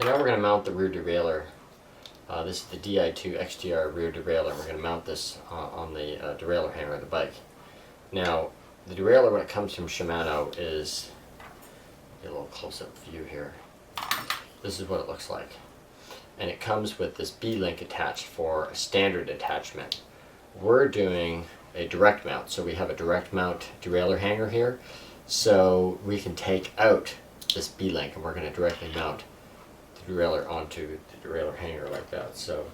Okay, now we're going to mount the rear derailleur. This is the Di2 XTR Rear Derailleur. We're going to mount this on the derailleur hanger of the bike. Now, the derailleur, when it comes from Shimano, is a little close-up view here. This is what it looks like. And it comes with this B-link attached for a standard attachment. We're doing a direct mount, so we have a direct mount derailleur hanger here. So we can take out this B-link and we're going to directly mount the derailleur onto the derailleur hanger like that. So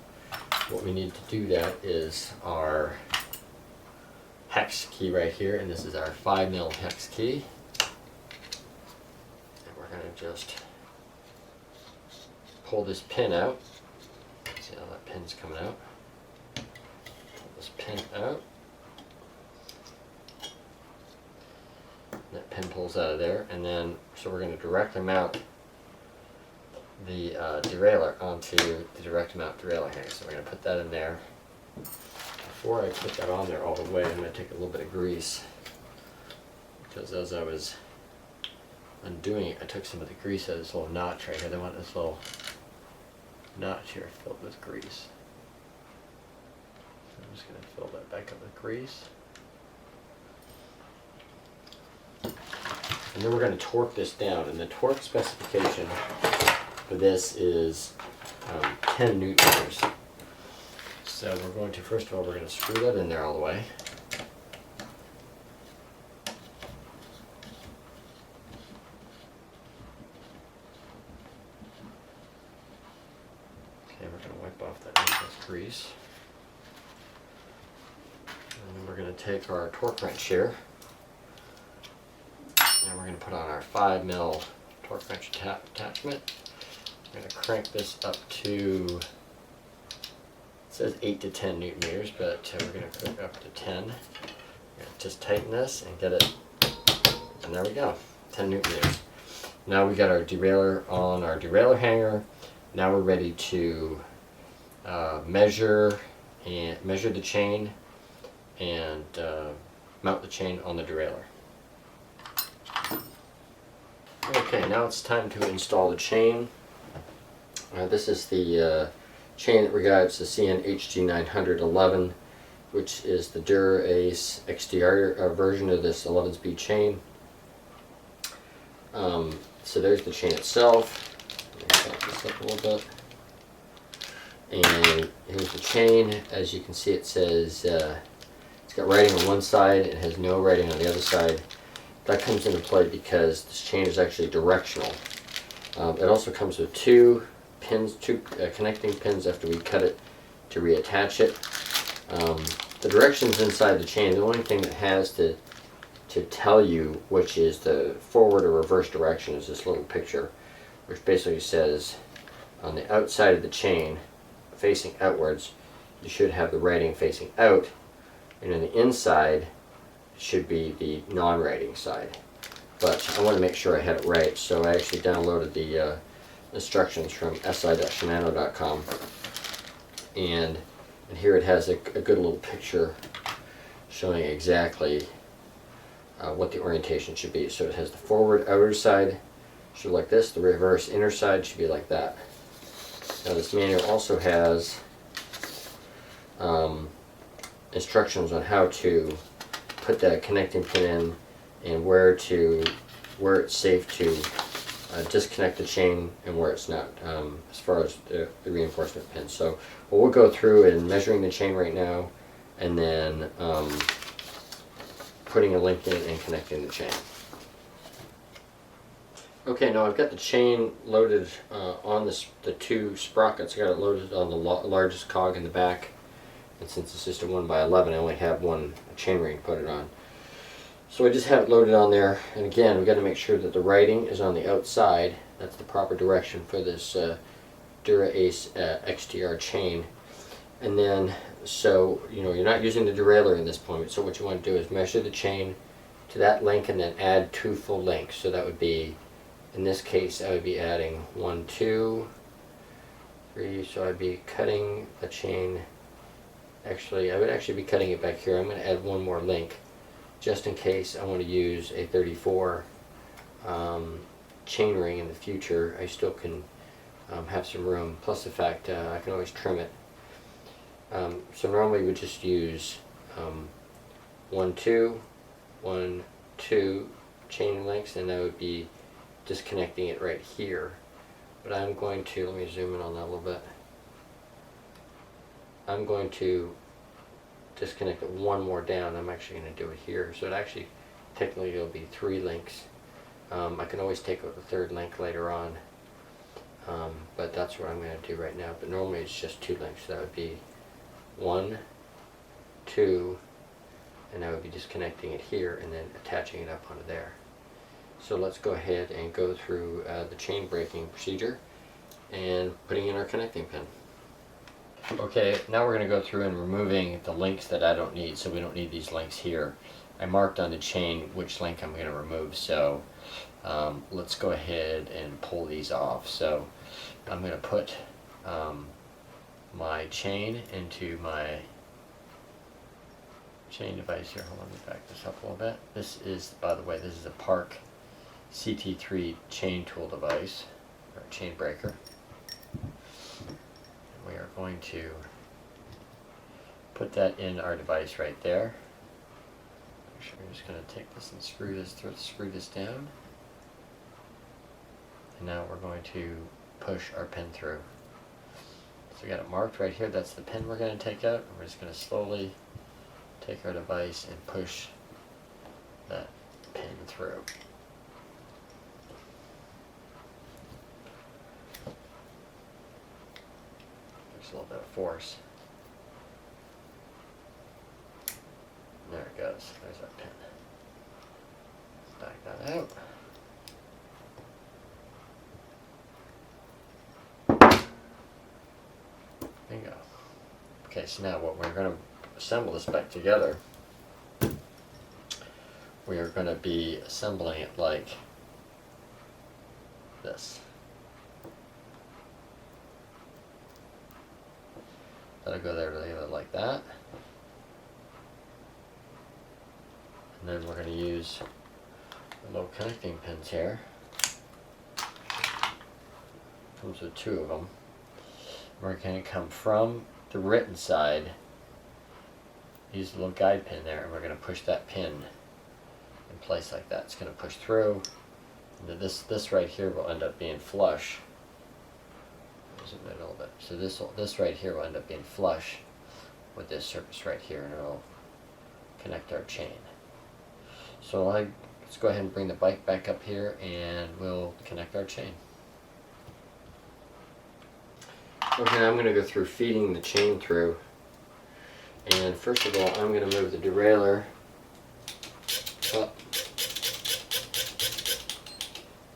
what we need to do that is our hex key right here, and this is our 5mm hex key. And we're going to just pull this pin out. See how that pin's coming out? Pull this pin out. That pin pulls out of there, and then so we're going to directly mount the derailleur onto the direct mount derailleur hanger. So we're going to put that in there. Before I put that on there all the way, I'm going to take a little bit of grease, because as I was undoing it, I took some of the grease out of this little notch right here. I want this little notch here filled with grease. So I'm just going to fill that back up with grease. And then we're going to torque this down, and the torque specification for this is 10 Newton meters. So we're going to, first of all, we're going to screw that in there all the way. Okay, we're going to wipe off that excess grease. And then we're going to take our torque wrench here. And we're going to put on our 5mm torque wrench attachment. We're going to crank this up to, it says 8 to 10 Newton meters, but we're going to crank up to 10. We're going to just tighten this and get it, and there we go, 10 Newton meters. Now we got our derailleur on our derailleur hanger. Now we're ready to measure the chain and mount the chain on the derailleur. Okay, now it's time to install the chain. This is the chain that regards the CN-HG900 11, which is the Dura-Ace XTR version of this 11-speed chain. So there's the chain itself. Let me back this up a little bit. And here's the chain. As you can see, it says it's got writing on one side, it has no writing on the other side. That comes into play because this chain is actually directional. It also comes with two pins, connecting pins after we cut it to reattach it. The directions inside the chain, the only thing that has to tell you which is the forward or reverse direction is this little picture, which basically says on the outside of the chain, facing outwards, you should have the writing facing out, and on the inside should be the non-writing side. But I want to make sure I had it right, so I actually downloaded the instructions from si.shimano.com, and here it has a good little picture showing exactly what the orientation should be. So it has the forward outer side should be like this, the reverse inner side should be like that. Now this manual also has instructions on how to put that connecting pin in and where it's safe to disconnect the chain and where it's not, as far as the reinforcement pins. So we'll go through and measuring the chain right now, and then putting a link in and connecting the chain. Okay, now I've got the chain loaded on the two sprockets. I got it loaded on the largest cog in the back, and since it's just a 1x11, I only have one chain ring to put it on. So I just have it loaded on there, and again, we've got to make sure that the writing is on the outside. That's the proper direction for this Dura-Ace XTR chain. And then, so, you're not using the derailleur in this point, so what you want to do is measure the chain to that length and then add 2 full links. So that would be, in this case, I would be adding 1, 2, 3, so I'd be cutting the chain. Actually, I would actually be cutting it back here. I'm going to add 1 more link, just in case I want to use a 34 chain ring in the future. I still can have some room, plus the fact I can always trim it. So normally we just use 1, 2, 1, 2 chain links, and that would be disconnecting it right here. But I'm going to, let me zoom in on that a little bit. I'm going to disconnect it one more down. I'm actually going to do it here. So it actually, technically it'll be 3 links. I can always take out the 3rd link later on. But that's what I'm going to do right now. But normally it's just 2 links. So that would be 1, 2, and I would be disconnecting it here and then attaching it up onto there. So let's go ahead and go through the chain breaking procedure and putting in our connecting pin. Okay, now we're going to go through and removing the links that I don't need. So we don't need these links here. I marked on the chain which link I'm going to remove, so let's go ahead and pull these off. So I'm going to put my chain into my chain device here. Hold on, let me back this up a little bit. This is, by the way, this is a Park CT3 chain tool device, or chain breaker. And we are going to put that in our device right there. Actually, I'm just going to take this and screw this down. And now we're going to push our pin through. So we got it marked right here. That's the pin we're going to take out. We're just going to slowly take our device and push that pin through. There's a little bit of force. There it goes. There's our pin. Back that out. Bingo. Okay, so now what we're going to assemble this back together, we are going to be assembling it like this. That'll go there together like that. And then we're going to use the little connecting pins here. Comes with 2 of them. We're going to come from the written side, use the little guide pin there, and we're going to push that pin in place like that. It's going to push through. And this right here will end up being flush. Zoom in a little bit. So this right here will end up being flush with this surface right here, and it'll connect our chain. So let's go ahead and bring the bike back up here, and we'll connect our chain. Okay, I'm going to go through feeding the chain through. And first of all, I'm going to move the derailleur up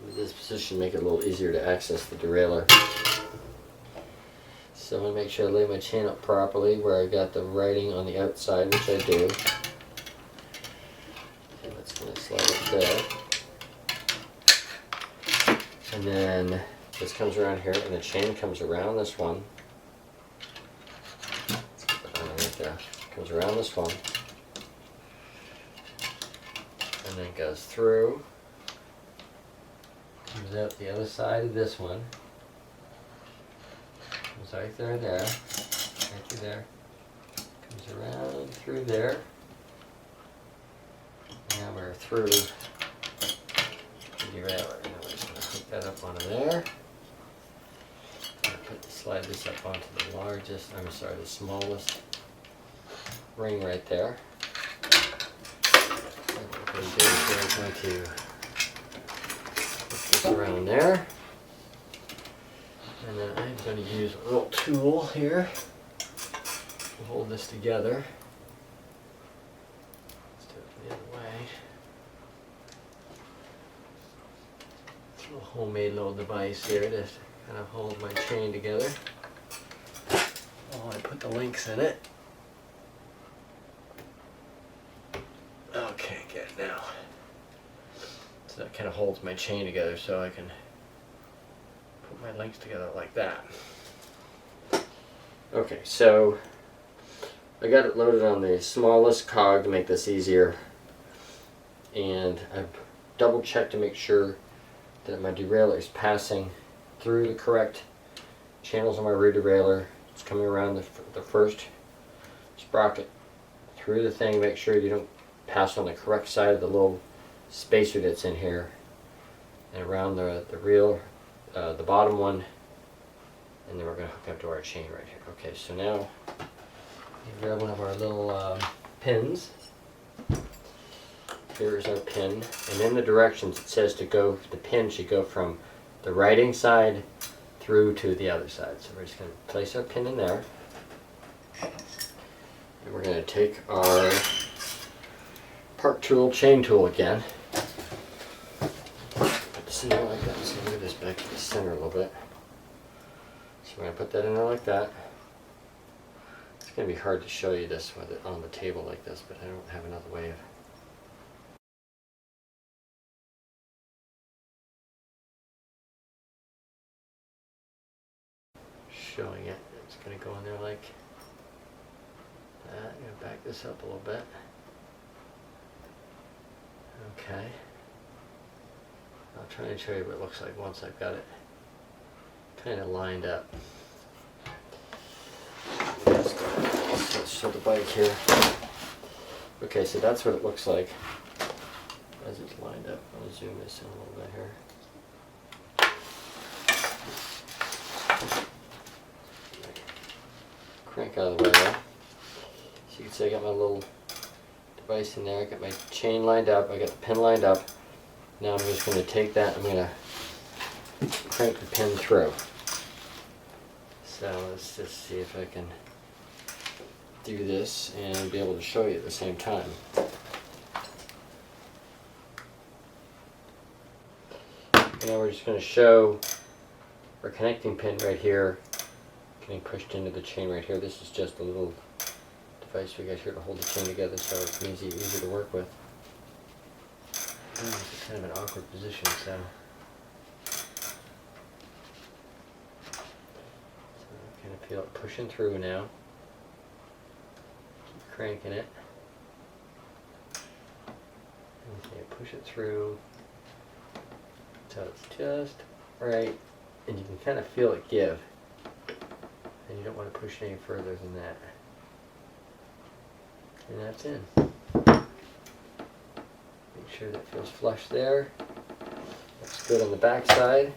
into this position, make it a little easier to access the derailleur. So I'm going to make sure I lay my chain up properly where I got the writing on the outside, which I do. Okay, that's going to slide up there. And then this comes around here, and the chain comes around this one. Let's put that on right there. Comes around this one, and then goes through. Comes out the other side of this one. Comes right there, right through there. Comes around through there. Now we're through the derailleur. Now we're just going to hook that up onto there. Slide this up onto the smallest ring right there. And what we're going to do is we're going to put this around there. And then I'm going to use a little tool here to hold this together. Let's do it the other way. It's a little homemade little device here to kind of hold my chain together while I put the links in it. Okay, good now. So that kind of holds my chain together so I can put my links together like that. Okay, so I got it loaded on the smallest cog to make this easier, and I've double checked to make sure that my derailleur is passing through the correct channels on my rear derailleur. It's coming around the first sprocket through the thing. Make sure you don't pass on the correct side of the little spacer that's in here, and around the reel, the bottom one, and then we're going to hook up to our chain right here. Okay, so now you grab one of our little pins. Here's our pin, and in the directions it says to go, the pin should go from the riding side through to the other side. So we're just going to place our pin in there, and we're going to take our park tool, chain tool again. Put this in there like that. So move this back to the center a little bit. So we're going to put that in there like that. It's going to be hard to show you this with it on the table like this, but I don't have another way of showing it. It's going to go in there like that. I'm going to back this up a little bit. Okay. I'll try and show you what it looks like once I've got it kind of lined up. Let's show the bike here. Okay, so that's what it looks like as it's lined up. I'll zoom this in a little bit here. Crank out of the way there. So you can see I got my little device in there. I got my chain lined up. I got the pin lined up. Now I'm just going to take that. I'm going to crank the pin through. So let's just see if I can do this and be able to show you at the same time. Now we're just going to show our connecting pin right here getting pushed into the chain right here. This is just a little device we got here to hold the chain together, so it's easy to work with. It's kind of an awkward position, so I kind of feel it pushing through now. Keep cranking it. Okay, push it through until it's just right, and you can kind of feel it give. And you don't want to push any further than that. And that's in. Make sure that feels flush there. Looks good on the back side.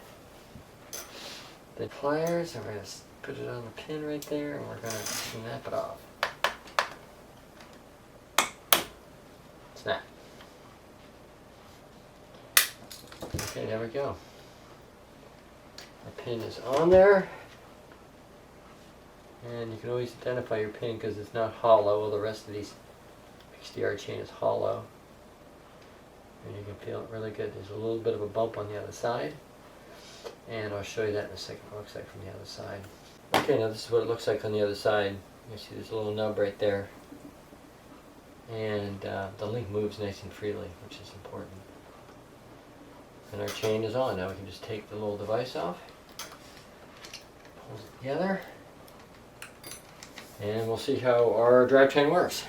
The pliers, I'm going to put it on the pin right there, and we're going to snap it off. Snap. Okay, there we go. Our pin is on there. And you can always identify your pin because it's not hollow. Well, the rest of these XTR chain is hollow. And you can feel it really good. There's a little bit of a bump on the other side. And I'll show you that in a second what it looks like from the other side. Okay, now this is what it looks like on the other side. You can see there's a little nub right there. And the link moves nice and freely, which is important. And our chain is on. Now we can just take the little device off. Pull it together. And we'll see how our drive chain works.